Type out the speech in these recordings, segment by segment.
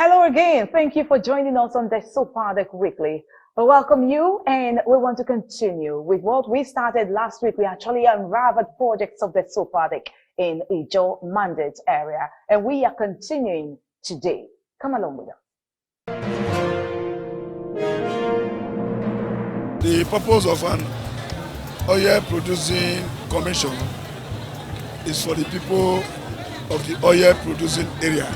Hello again. Thank you for joining us on Desopadec Weekly. We welcome you, and we want to continue with what we started last week. We actually unraveled projects of Desopadec in Ijaw mandate area, and we are continuing today. Come along with us. The purpose of an oil producing commission is for the people of the oil producing area.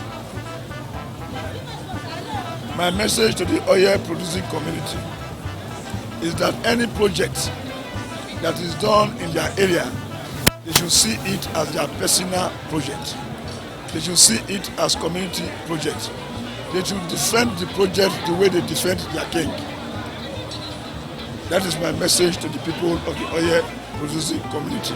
My message to the oil producing community is that any project that is done in their area, they should see it as their personal project. They should see it as community project. They should defend the project the way they defend their king. That is my message to the people of the oil producing community.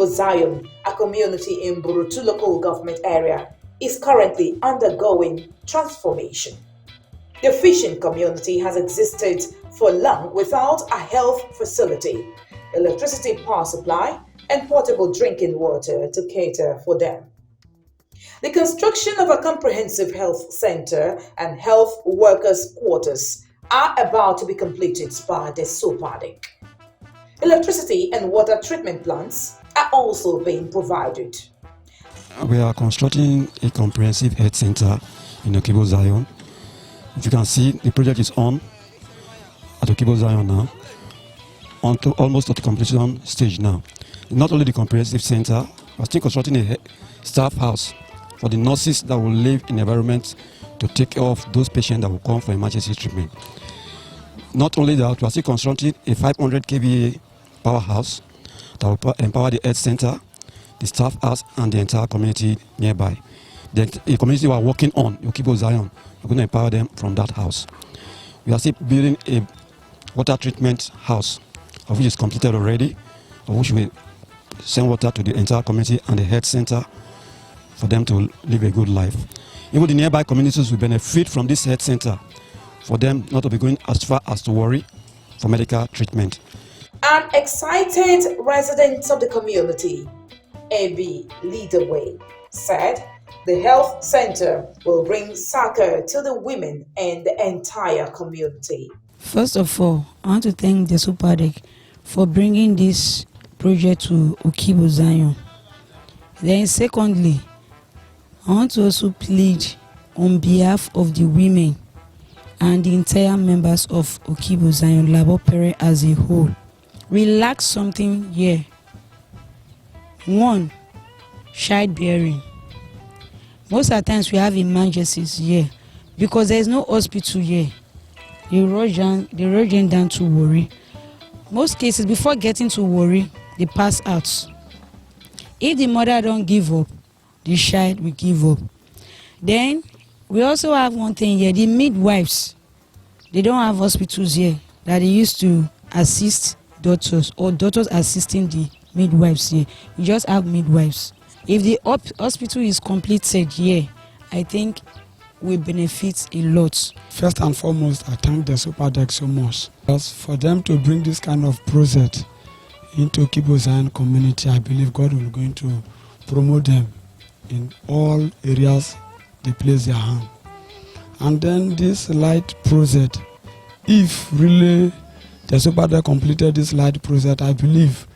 Zion, a community in Burutu local government area, is currently undergoing transformation. The fishing community has existed for long without a health facility, electricity power supply, and portable drinking water to cater for them. The construction of a comprehensive health center and health workers' quarters are about to be completed by Desopadec. Electricity and water treatment plants are also being provided. We are constructing a comprehensive health center in Ijaw Zion. If you can see, the project is on at Ijaw Zion now, almost at the completion stage now. Not only the comprehensive center, we are still constructing a staff house for the nurses that will live in the environment to take care of those patients that will come for emergency treatment. Not only that, we are still constructing a 500 kVA powerhouse that will empower the health center, the staff house, and the entire community nearby. The community we are working on, Ijaw Zion, we're going to empower them from that house. We are still building a water treatment house, of which is completed already, of which will send water to the entire community and the health center for them to live a good life. Even the nearby communities will benefit from this health center, for them not to be going as far as to Warri for medical treatment. An excited resident of the community, A.B. Leaderway, said the health center will bring soccer to the women and the entire community. First of all, I want to thank Desopadec for bringing this project to Ijaw Zion. Then secondly, I want to also plead on behalf of the women and the entire members of Ijaw Zion Labour Parent as a whole. We lack something here. One, childbearing. Most of the times we have emergencies here because there is no hospital here. They rush them down to Warri. Most cases, before getting to Warri, they pass out. If the mother don't give up, the child will give up. Then we also have one thing here, the midwives. They don't have hospitals here that they used to assist doctors or doctors assisting the midwives here. We just have midwives. If the hospital is completed here, I think we benefit a lot. First and foremost, I thank the Desopadec so much. Because for them to bring this kind of project into Ijaw Zion community, I believe God will going to promote them in all areas they place their hand. And then this light project, if really the Desopadec completed this light project, I believe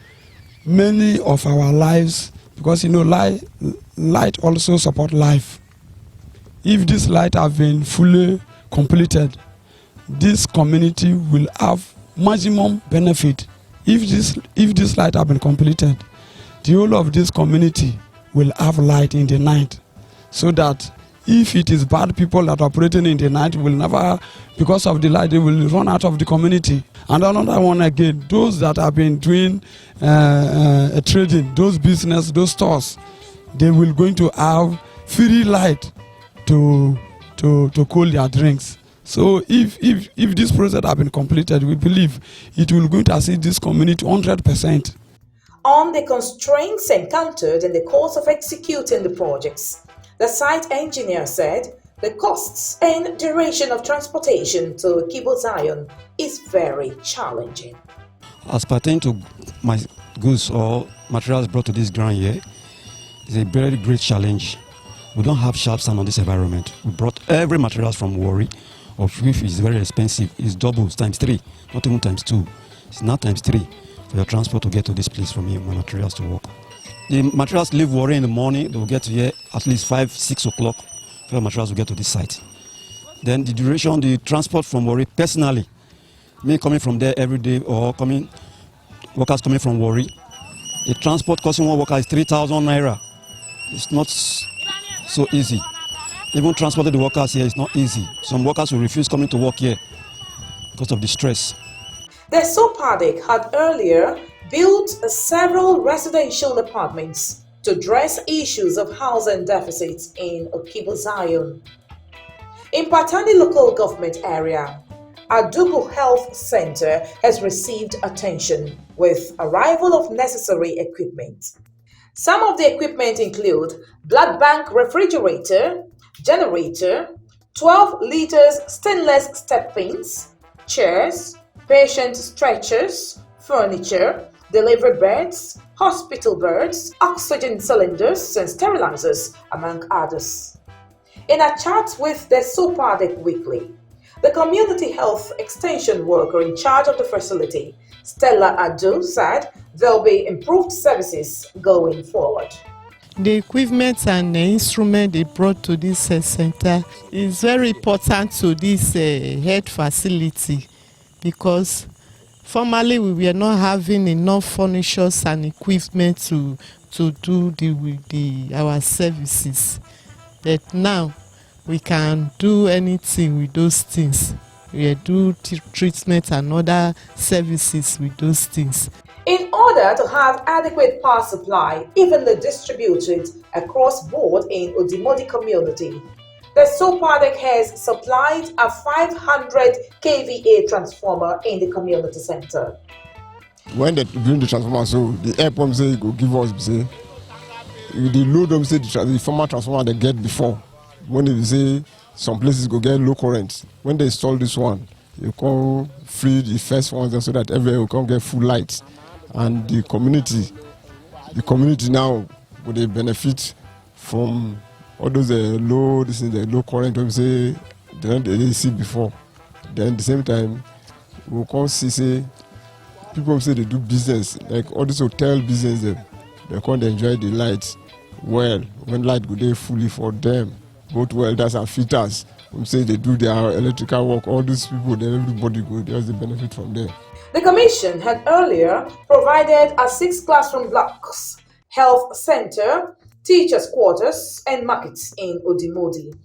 many of our lives, because light also support life. If this light have been fully completed, this community will have maximum benefit. If this light have been completed, the whole of this community will have light in the night, so that if it is bad people that are operating in the night will never, because of the light, they will run out of the community. And another one again, those that have been doing trading, those business, those stores, they will going to have free light to cool their drinks. So if this project have been completed, we believe it will going to assist this community 100%. On the constraints encountered in the course of executing the projects, the site engineer said the costs and duration of transportation to Ijaw Zion is very challenging. As pertaining to my goods or materials brought to this ground here, it's a very great challenge. We don't have sharp sand on this environment. We brought every materials from Warri, of which is very expensive. It's double, times 3, not even times 2. It's now times 3 for your transport to get to this place from here, my materials to work. The materials leave Warri in the morning, they will get to here at least 5, 6 o'clock. The materials will get to this site. Then the duration, the transport from Warri, personally, me coming from there every day or workers coming from Warri, the transport costing one worker is 3,000 naira. It's not so easy. Even transporting the workers here is not easy. Some workers will refuse coming to work here because of the stress. The Desopadec had earlier built several residential apartments to address issues of housing deficits in Ijaw Zion. In Patani local government area, Adubu Health Center has received attention with arrival of necessary equipment. Some of the equipment include blood bank refrigerator, generator, 12 liters stainless step pins, chairs, patient stretchers, furniture, delivery beds, hospital beds, oxygen cylinders and sterilizers, among others. In a chat with the Desopadec Weekly, the community health extension worker in charge of the facility, Stella Adu, said there will be improved services going forward. The equipment and the instrument they brought to this center is very important to this health facility, because formerly we were not having enough furniture and equipment to do our services. But now we can do anything with those things. We do treatment and other services with those things. In order to have adequate power supply evenly distributed across board in Odimodi community, the Desopadec has supplied a 500 kVA transformer in the community center. When they bring the transformer, so the air pump say go give us, say the load them say the former transformer they get before. When they say some places go get low current, when they install this one, you can free the first ones so that everywhere will come get full light. And the community now will they benefit from all those low current we say they see before. Then at the same time we can see people say they do business, like all this hotel business they can't enjoy the light well when light go there fully for them. Both welders and fitters, we say they do their electrical work, all these people, then everybody go, there's the benefit from there. The Commission had earlier provided a 6 classroom blocks, health center, teachers' quarters, and markets in Odimodi.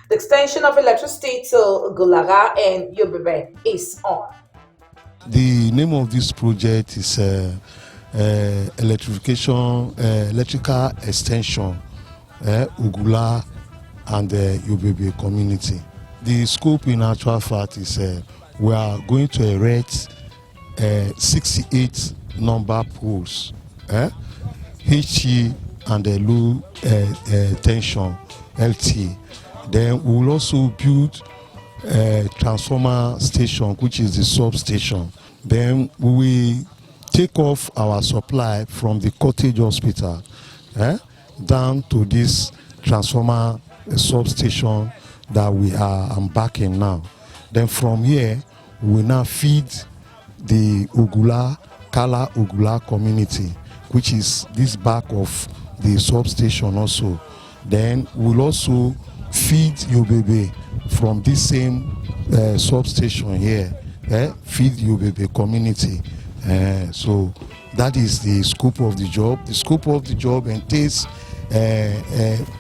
The extension of electricity to Gulaga and Yobebe is on. The name of this project is electrification, electrical extension, Ugula and the Yobebe community. The scope in actual fact is we are going to erect 68 number poles, HE and the low tension LT. Then we will also build a transformer station, which is the substation. Then we will take off our supply from the cottage hospital down to this transformer substation that we are embarking now. Then from here, we will now feed the Ugula, Kala Ugula community, which is this back of the substation also. Then we'll also feed Yobebe from this same substation here, feed Yobebe community. So that is the scope of the job. The scope of the job entails,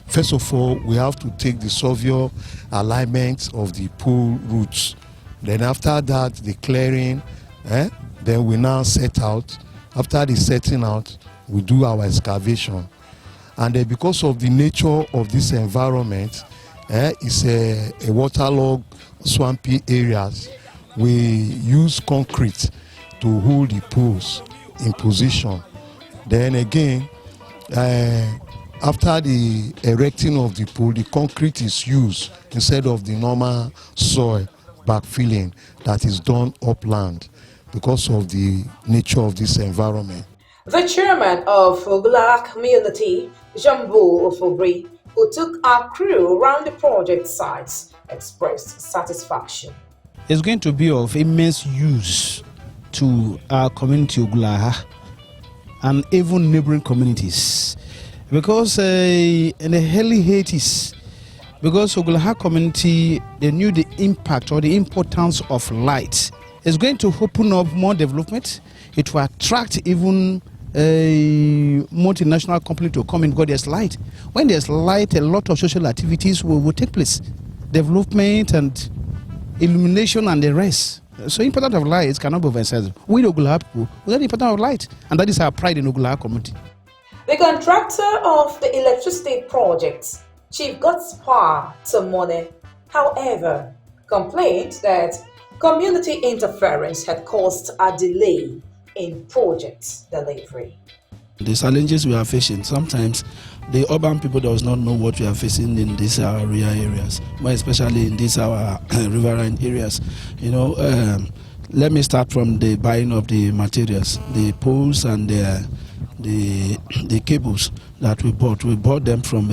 first of all, we have to take the survey alignment of the pole routes. Then after that, the clearing, then we now set out. After the setting out, we do our excavation. And because of the nature of this environment, it's a waterlogged, swampy areas, we use concrete to hold the poles in position. Then again, after the erecting of the pole, the concrete is used instead of the normal soil backfilling that is done upland because of the nature of this environment. The chairman of Ugula community, Jambo Ofobri, who took our crew around the project sites, expressed satisfaction. It's going to be of immense use to our community Ugula and even neighboring communities, because in the early 80s, because Ugula community, they knew the impact or the importance of light. It's going to open up more development. It will attract even a multinational company to come in because there's light. When there's light, a lot of social activities will take place. Development and illumination and the rest. So important of light cannot be oversaid. We Ugula people, we are the important of light, and that is our pride in Ugula community. The contractor of the electricity project, Chief Godspar Tomone, however, complained that community interference had caused a delay in project delivery. The challenges we are facing, sometimes the urban people does not know what we are facing in these area areas, but especially in these our riverine areas. You know, let me start from the buying of the materials, the poles and the cables that we bought. We bought them from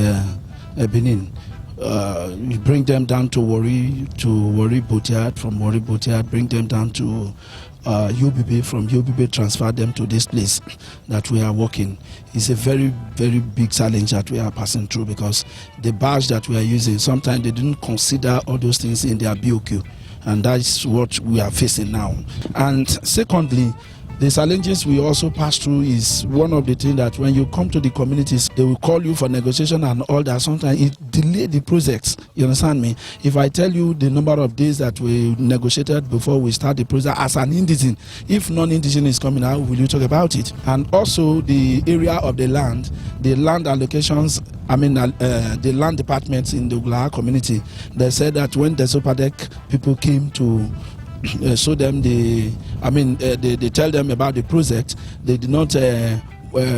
Benin. We bring them down to Warri Boatyard, from Warri Boatyard bring them down to UBB, from UBB transfer them to this place that we are working. It's a very, very big challenge that we are passing through, because the barge that we are using, sometimes they didn't consider all those things in their BOQ, and that's what we are facing now. And secondly, the challenges we also pass through is one of the things that when you come to the communities, they will call you for negotiation and all that. Sometimes it delays the projects. You understand me? If I tell you the number of days that we negotiated before we start the project as an indigenous, if non-indigenous is coming out, will you talk about it? And also the area of the land allocations, the land departments in the Ugula community, they said that when the Desopadec people came to show them they tell them about the project, they did not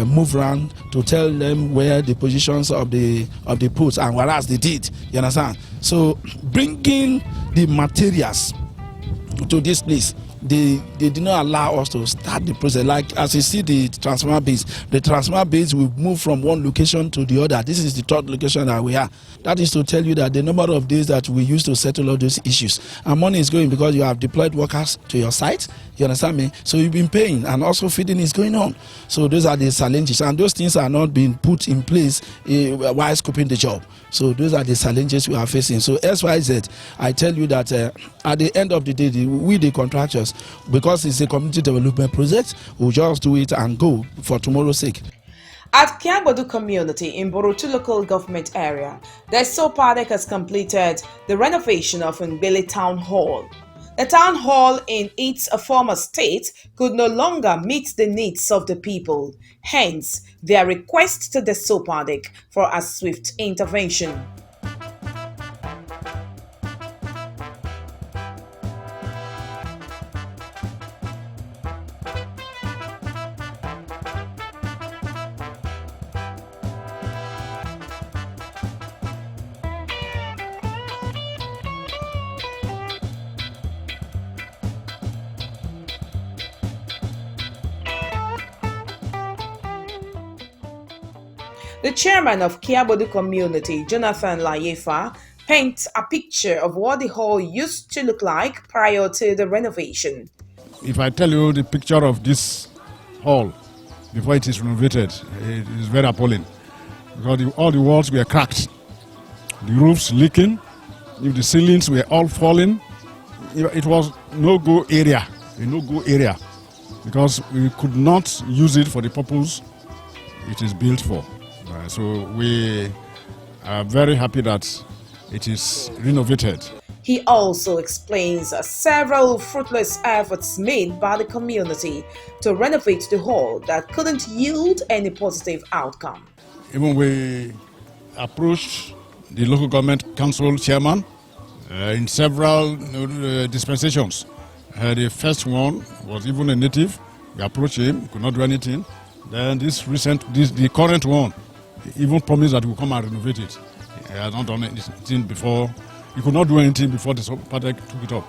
move around to tell them where the positions of the posts, and whereas they did. You understand? So bringing the materials to this place, they did not allow us to start the process. Like as you see the transformer base will move from one location to the other. This is the third location that we are. That is to tell you that the number of days that we use to settle all those issues, and money is going because you have deployed workers to your site. You understand me? So you've been paying, and also feeding is going on. So those are the challenges, and those things are not being put in place while scoping the job. So those are the challenges we are facing. So SYZ, I tell you that at the end of the day, we the contractors, because it's a community development project, we'll just do it and go for tomorrow's sake. At Kiagbodu community in Borotu local government area, Desopadec has completed the renovation of Ngbele Town Hall. The town hall in its former state could no longer meet the needs of the people, hence their request to the Desopadec for a swift intervention. The chairman of Kiabodu community, Jonathan Layefa, paints a picture of what the hall used to look like prior to the renovation. If I tell you the picture of this hall before it is renovated, it is very appalling. Because all the walls were cracked, the roofs leaking, the ceilings were all falling. It was no-go area, a no-go area, because we could not use it for the purpose it is built for. So we are very happy that it is renovated. He also explains several fruitless efforts made by the community to renovate the hall that couldn't yield any positive outcome. Even we approached the local government council chairman in several dispensations. The first one was even a native. We approached him, could not do anything. Then the current one, even promised that we will come and renovate it. He has not done anything before. He could not do anything before the Desopadec took it up.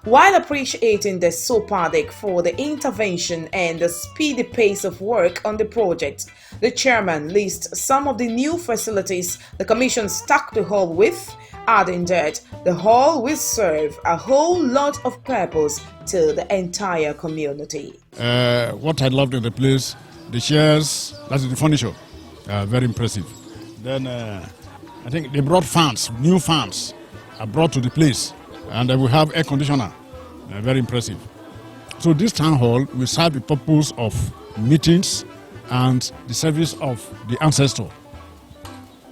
While appreciating the Desopadec for the intervention and the speedy pace of work on the project, the chairman lists some of the new facilities the commission stacked the hall with, adding that the hall will serve a whole lot of purpose to the entire community. What I loved in the place, the chairs, that's the furniture. Very impressive. Then I think they brought fans, new fans are brought to the place, and we have air conditioner. Very impressive. So this town hall will serve the purpose of meetings and the service of the ancestor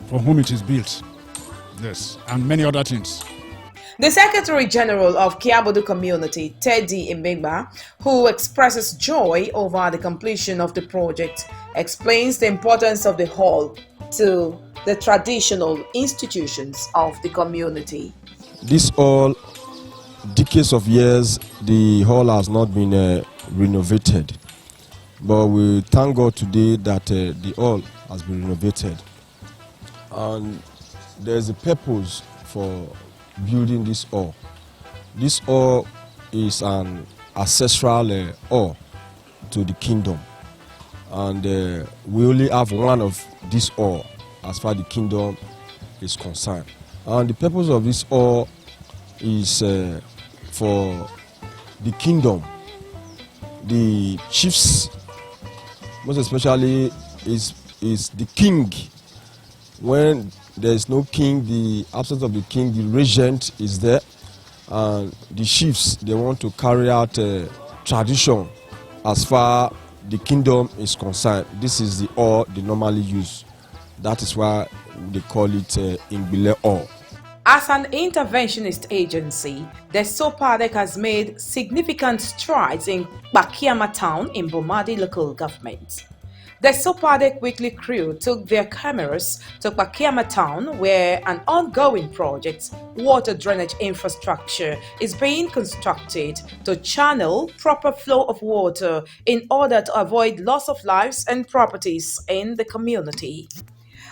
for whom it is built. Yes, and many other things. The Secretary General of Kiabodu Community, Teddy Mbegba, who expresses joy over the completion of the project, explains the importance of the hall to the traditional institutions of the community. This hall, decades of years, the hall has not been renovated. But we thank God today that the hall has been renovated. And there's a purpose for building this hall. This hall is an ancestral hall to the kingdom. And we only have one of this hall as far as the kingdom is concerned. And the purpose of this hall is for the kingdom. The chiefs, most especially, is the king. When there is no king, the absence of the king, the regent is there. And the chiefs, they want to carry out tradition as far the kingdom is concerned. This is the hall they normally use. That is why they call it Imbile Hall. As an interventionist agency, the Desopadec has made significant strides in Bakiama town in Bomadi local government. The Desopadec weekly crew took their cameras to Bakiama town, where an ongoing project, water drainage infrastructure, is being constructed to channel proper flow of water in order to avoid loss of lives and properties in the community.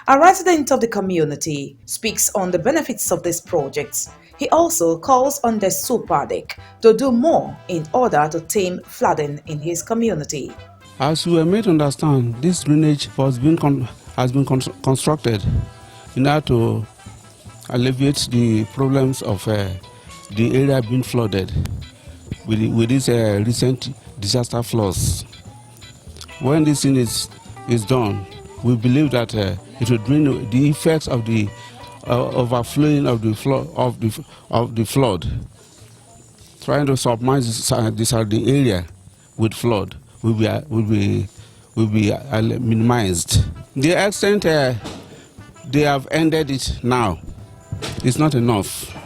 A resident of the community speaks on the benefits of this project. He also calls on the Desopadec to do more in order to tame flooding in his community. As we were made to understand, this drainage has been constructed in order to alleviate the problems of the area being flooded with these recent disaster floods. When this thing is done, we believe that it will drain the effects of the overflowing of the flood, trying to submerge the area with flood will be minimized. The extent they have ended it now is not enough.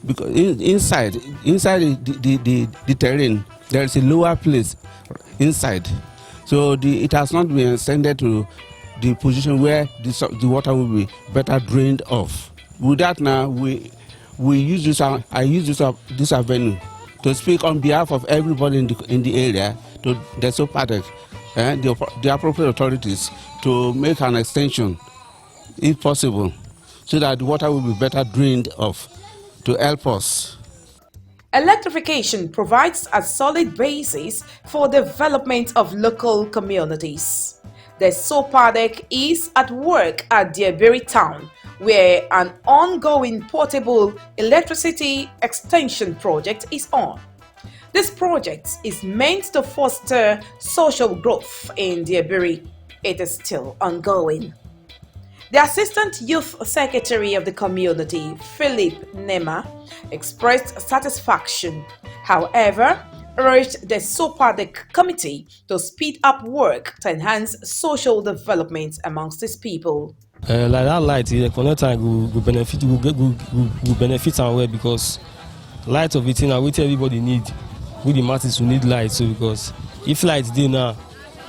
because inside the terrain there is a lower place inside, so it has not been extended to the position where the water will be better drained off. With that now, we use this. I use this avenue to speak on behalf of everybody in the area to Desopadec and the appropriate authorities to make an extension, if possible, so that the water will be better drained off to help us. Electrification provides a solid basis for development of local communities. Desopadec is at work at Diaberi town, where an ongoing portable electricity extension project is on. This project is meant to foster social growth in Diaberi. It is still ongoing. The Assistant Youth Secretary of the community, Philip Nema, expressed satisfaction, however, urged the Desopadec committee to speed up work to enhance social development amongst its people. Like that light, the connector will benefit our way, because light of it now, which everybody need, with the masses who need light. So because if light is there now,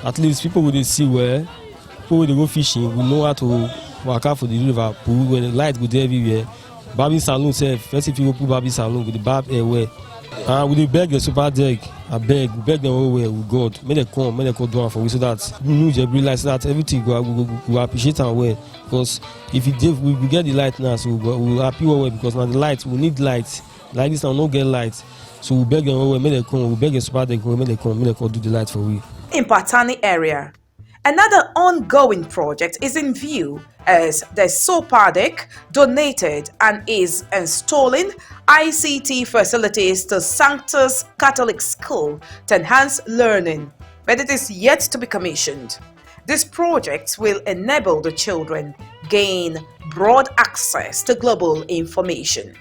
at least people will see where people will go fishing, will know how to walk out for the river pool where the light go there everywhere. Barbie Saloon self, first if you go put Barbie Saloon with the barb airway. And we beg the Desopadec, we beg them all with God, may they come down for we, so that we know the light, so that everything we appreciate our way. Because if we get the light now, so we'll happy our way, because now the light, we need light. Like this now, no get light. So we beg them all, may they come, we beg the Desopadec, may they come do the light for we. In Patani area, another ongoing project is in view as the Desopadec donated and is installing ICT facilities to Sanctus Catholic School to enhance learning, but it is yet to be commissioned. This project will enable the children gain broad access to global information.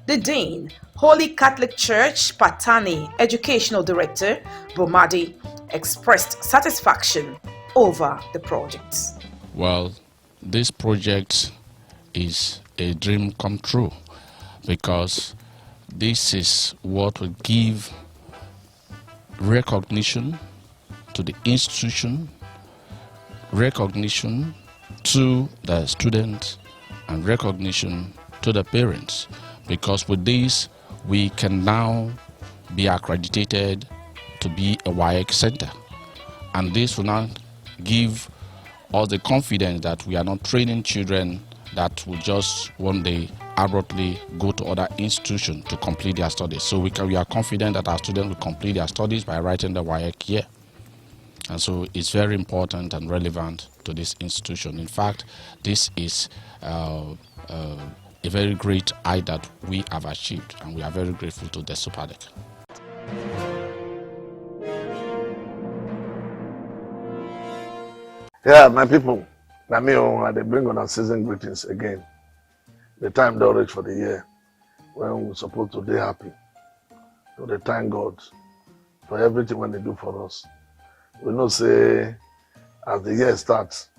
The Dean, Holy Catholic Church Patani Educational Director, Bomadi, expressed satisfaction over the project. Well, this project is a dream come true, because this is what will give recognition to the institution, recognition to the students, and recognition to the parents, because with this we can now be accredited to be a WAEC center, and this will now give us the confidence that we are not training children that will just one day abruptly go to other institutions to complete their studies. So we are confident that our students will complete their studies by writing the WAEC year. And so it's very important and relevant to this institution. In fact, this is a very great height that we have achieved, and we are very grateful to Desopadec. Yeah, my people, they bring on our season greetings again. The time don't reach for the year when we're supposed to be happy. So they thank God for everything when they do for us. We know say as the year starts,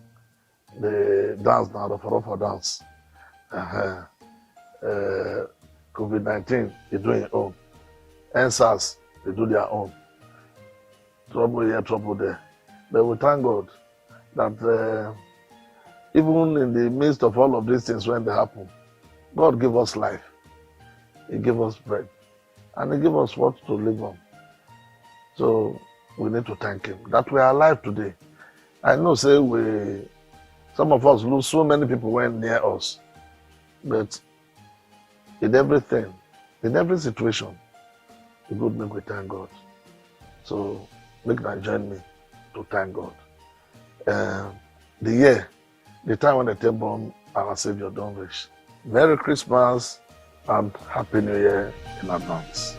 the dance now, the for dance. COVID-19 is doing its own. NSAS, they do their own. Trouble here, trouble there. But we thank God that even in the midst of all of these things when they happen, God give us life. He give us bread. And He give us what to live on. So we need to thank Him that we are alive today. I know say some of us lose so many people when near us. But in everything, in every situation, the good make we thank God. So make that join me to thank God. The time when the temple our Savior don't reach. Merry Christmas and Happy New Year in advance.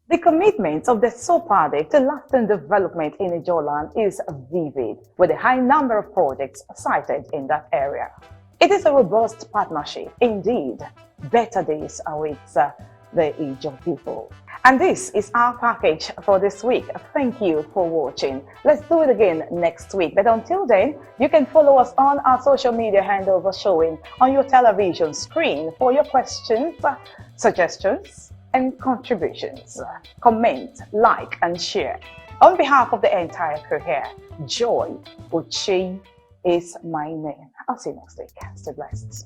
The The commitment of the Desopadec to lasting development in Ijaw land is vivid, with a high number of projects cited in that area. It is a robust partnership. Indeed, better days await the Ijaw people. And this is our package for this week. Thank you for watching. Let's do it again next week. But until then, you can follow us on our social media handles showing on your television screen for your questions, suggestions, and contributions. Comment, like, and share. On behalf of the entire crew here, Joy Uche is my name. I'll see you next week. Stay blessed.